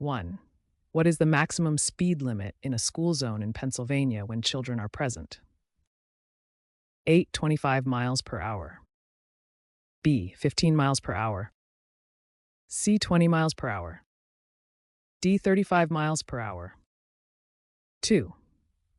1. What is the maximum speed limit in a school zone in Pennsylvania when children are present? 25 miles per hour. B. 15 miles per hour. C. 20 miles per hour. D. 35 miles per hour. 2.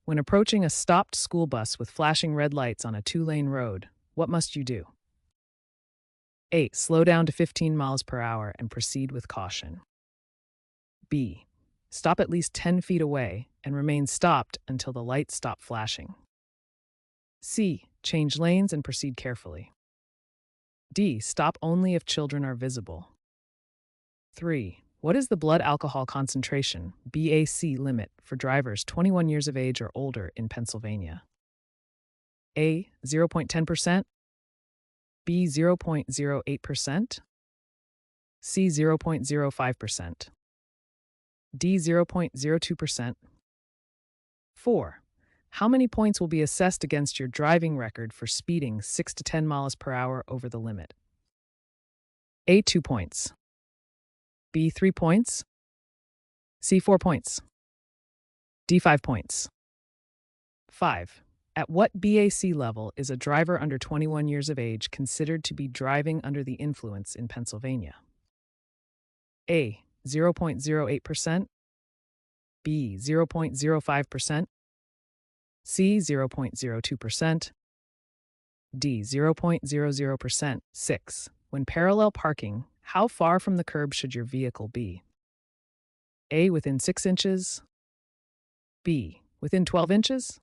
When approaching a stopped school bus with flashing red lights on a two-lane road, what must you do? A. Slow down to 15 miles per hour and proceed with caution. B. Stop at least 10 feet away and remain stopped until the lights stop flashing. C. Change lanes and proceed carefully. D. Stop only if children are visible. 3. What is the blood alcohol concentration (BAC) limit for drivers 21 years of age or older in Pennsylvania? A. 0.10%. B. 0.08%. C. 0.05%. D. 0.02%. 4. How many points will be assessed against your driving record for speeding 6 to 10 miles per hour over the limit? A. 2 points. B. 3 points. C. 4 points. D. 5 points. 5. At what BAC level is a driver under 21 years of age considered to be driving under the influence in Pennsylvania? A. 0.08%. B. 0.05%. C. 0.02%. D. 0.00%. 6. When parallel parking, how far from the curb should your vehicle be? A. Within 6 inches. B. Within 12 inches.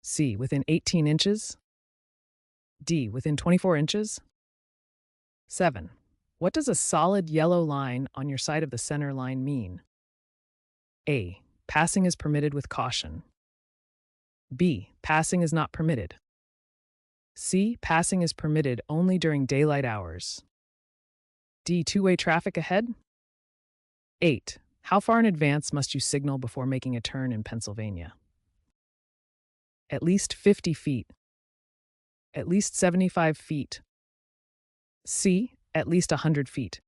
C. Within 18 inches. D. Within 24 inches. 7. What does a solid yellow line on your side of the center line mean? A. Passing is permitted with caution. B. Passing is not permitted. C. Passing is permitted only during daylight hours. D. Two-way traffic ahead. 8. How far in advance must you signal before making a turn in Pennsylvania? At least 50 feet. At least 75 feet. C. At least 100 feet.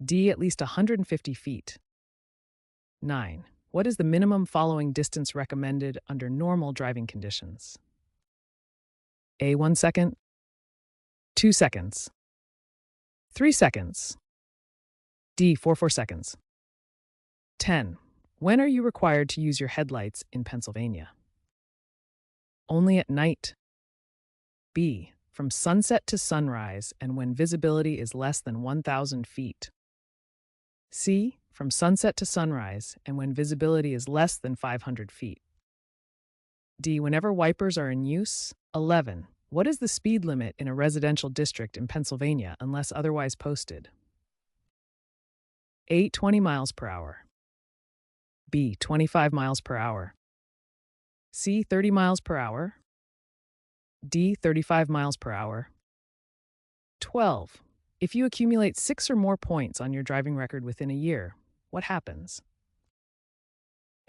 D. At least 150 feet. 9. What is the minimum following distance recommended under normal driving conditions? A. 1 second. 2 seconds. 3 seconds. D. 4 seconds. 10. When are you required to use your headlights in Pennsylvania? Only at night. B. From sunset to sunrise and when visibility is less than 1,000 feet. C. From sunset to sunrise and when visibility is less than 500 feet. D. Whenever wipers are in use. 11. What is the speed limit in a residential district in Pennsylvania unless otherwise posted? A. 20 miles per hour. B. 25 miles per hour. C. 30 miles per hour. D. 35 miles per hour. 12. If you accumulate 6 or more points on your driving record within a year, what happens?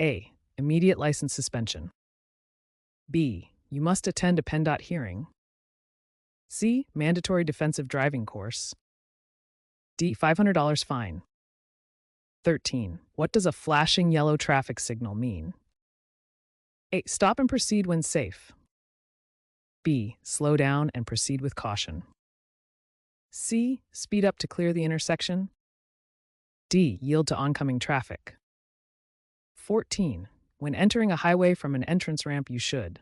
A. Immediate license suspension. B. You must attend a PennDOT hearing. C. Mandatory defensive driving course. D. $500 fine. 13. What does a flashing yellow traffic signal mean? A. Stop and proceed when safe. B. Slow down and proceed with caution. C. Speed up to clear the intersection. D. Yield to oncoming traffic. 14. When entering a highway from an entrance ramp, you should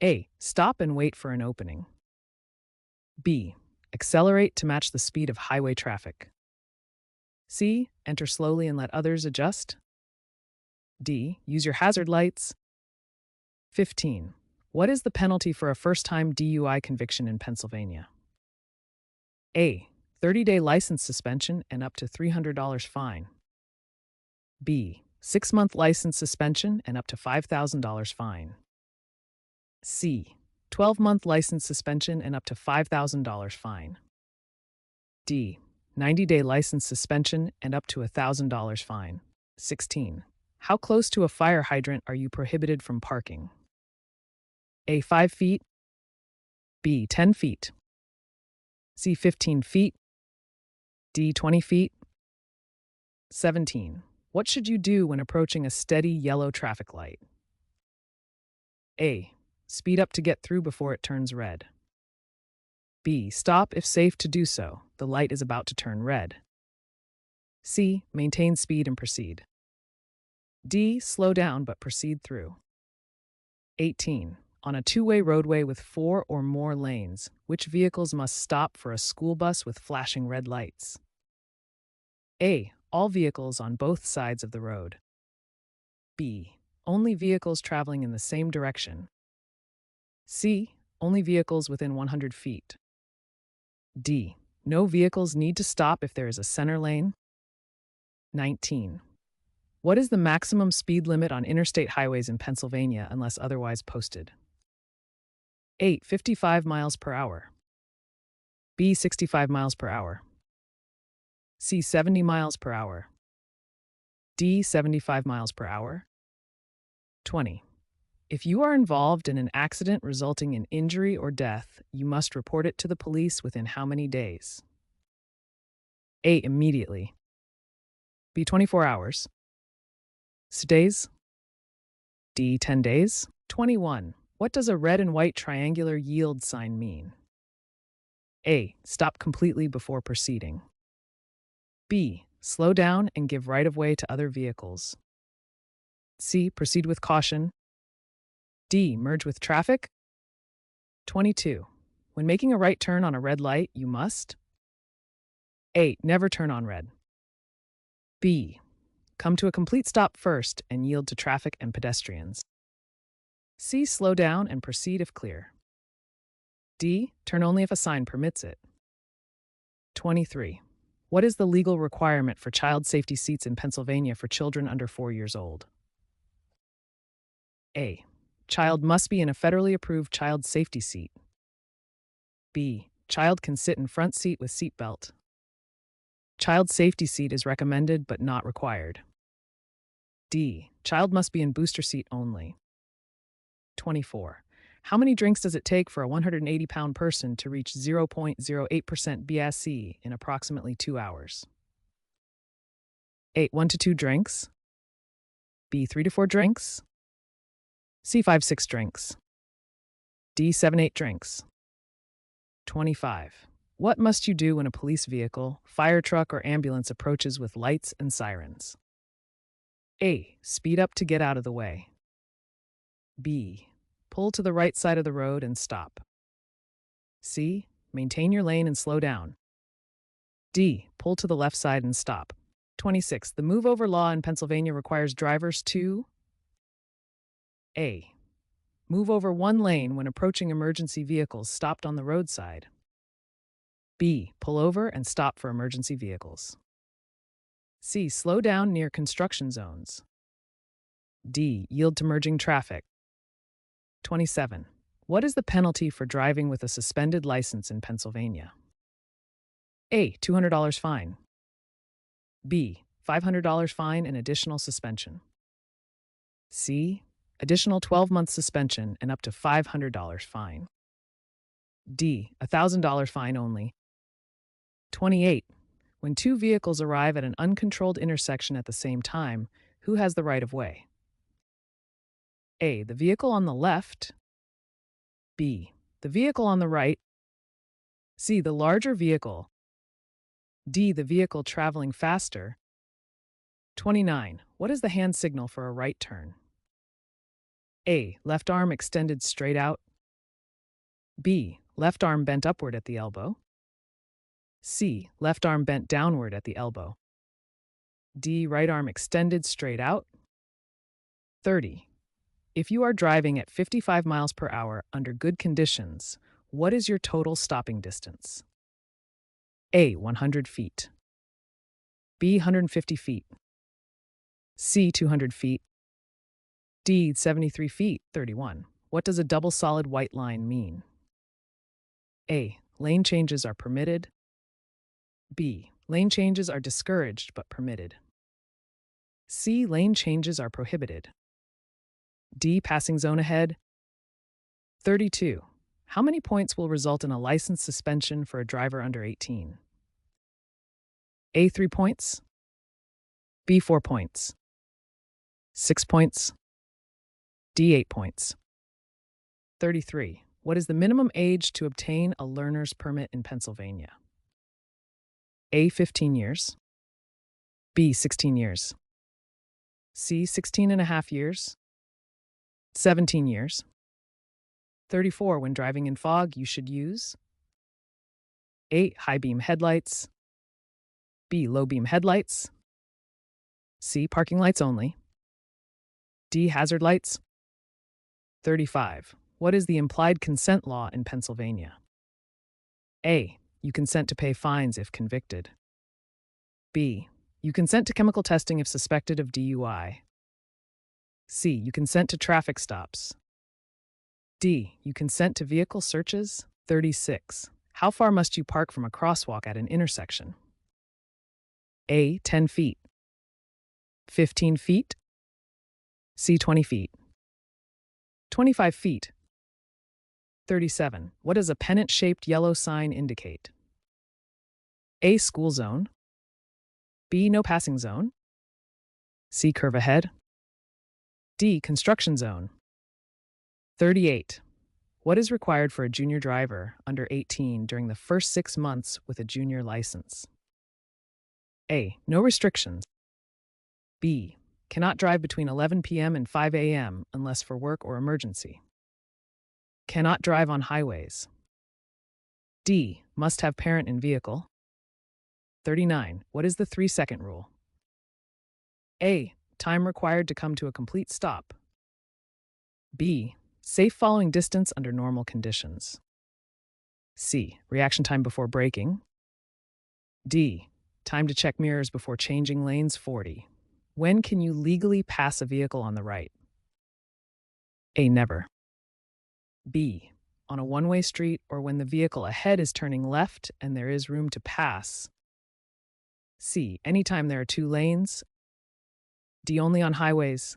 A. Stop and wait for an opening. B. Accelerate to match the speed of highway traffic. C. Enter slowly and let others adjust. D. Use your hazard lights. 15. What is the penalty for a first-time DUI conviction in Pennsylvania? A. 30-day license suspension and up to $300 fine. B. 6-month license suspension and up to $5,000 fine. C. 12-month license suspension and up to $5,000 fine. D. 90-day license suspension and up to $1,000 fine. 16. How close to a fire hydrant are you prohibited from parking? A. 5 feet. B. 10 feet. C. 15 feet. D. 20 feet. 17. What should you do when approaching a steady yellow traffic light? A. Speed up to get through before it turns red. B. Stop if safe to do so. The light is about to turn red. C. Maintain speed and proceed. D. Slow down but proceed through. 18. On a two-way roadway with 4 or more lanes, which vehicles must stop for a school bus with flashing red lights? A. All vehicles on both sides of the road. B. Only vehicles traveling in the same direction. C. Only vehicles within 100 feet. D. No vehicles need to stop if there is a center lane. 19. What is the maximum speed limit on interstate highways in Pennsylvania unless otherwise posted? A. 55 miles per hour. B. 65 miles per hour. C. 70 miles per hour. D. 75 miles per hour. 20. If you are involved in an accident resulting in injury or death, you must report it to the police within how many days? A. Immediately. B. 24 hours. C. Days. D. 10 days. 21. What does a red and white triangular yield sign mean? A. Stop completely before proceeding. B. Slow down and give right-of-way to other vehicles. C. Proceed with caution. D. Merge with traffic. 22. When making a right turn on a red light, you must A. Never turn on red. B. Come to a complete stop first and yield to traffic and pedestrians. C. Slow down and proceed if clear. D. Turn only if a sign permits it. 23. What is the legal requirement for child safety seats in Pennsylvania for children under 4 years old? A. Child must be in a federally approved child safety seat. B. Child can sit in front seat with seat belt. Child safety seat is recommended but not required. D. Child must be in booster seat only. 24. How many drinks does it take for a 180-pound person to reach 0.08% BSE in approximately 2 hours? A. 1 to 2 drinks. B. 3 to 4 drinks. C. 5-6 drinks. D. 7-8 drinks. 25. What must you do when a police vehicle, fire truck, or ambulance approaches with lights and sirens? A. Speed up to get out of the way. B. Pull to the right side of the road and stop. C. Maintain your lane and slow down. D. Pull to the left side and stop. 26. The move-over law in Pennsylvania requires drivers to A. Move over one lane when approaching emergency vehicles stopped on the roadside. B. Pull over and stop for emergency vehicles. C. Slow down near construction zones. D. Yield to merging traffic. 27. What is the penalty for driving with a suspended license in Pennsylvania? A. $200 fine. B. $500 fine and additional suspension. C. Additional 12-month suspension and up to $500 fine. D. $1,000 fine only. 28. When two vehicles arrive at an uncontrolled intersection at the same time, who has the right of way? A. The vehicle on the left. B. The vehicle on the right. C. The larger vehicle. D. The vehicle traveling faster. 29. What is the hand signal for a right turn? A. Left arm extended straight out. B. Left arm bent upward at the elbow. C. Left arm bent downward at the elbow. D. Right arm extended straight out. 30. If you are driving at 55 miles per hour under good conditions, what is your total stopping distance? A. 100 feet. B. 150 feet. C. 200 feet. D. 73 feet, 31. What does a double solid white line mean? A. Lane changes are permitted. B. Lane changes are discouraged but permitted. C. Lane changes are prohibited. D. Passing zone ahead. 32. How many points will result in a license suspension for a driver under 18? A. 3 points. B, 4 points. 6 points. D, 8 points. 33. What is the minimum age to obtain a learner's permit in Pennsylvania? A, 15 years. B, 16 years. C, 16 and a half years. 17 years. 34. When driving in fog, you should use A, high beam headlights. B, low beam headlights. C, parking lights only. D, hazard lights. 35. What is the implied consent law in Pennsylvania? A, you consent to pay fines if convicted. B, you consent to chemical testing if suspected of DUI. C, you consent to traffic stops. D, you consent to vehicle searches. 36. How far must you park from a crosswalk at an intersection? A, 10 feet. 15 feet. C, 20 feet. 25 feet. 37. What does a pennant-shaped yellow sign indicate? A, school zone. B, no passing zone. C, curve ahead. D, construction zone. 38. What is required for a junior driver under 18 during the first 6 months with a junior license? A, no restrictions. B, cannot drive between 11 p.m. and 5 a.m. unless for work or emergency. Cannot drive on highways. D, must have parent in vehicle. 39. What is the 3-second rule? A, time required to come to a complete stop. B, safe following distance under normal conditions. C, reaction time before braking. D, time to check mirrors before changing lanes. 40. When can you legally pass a vehicle on the right? A, never. B, on a one-way street or when the vehicle ahead is turning left and there is room to pass. C, anytime there are 2 lanes. D, only on highways.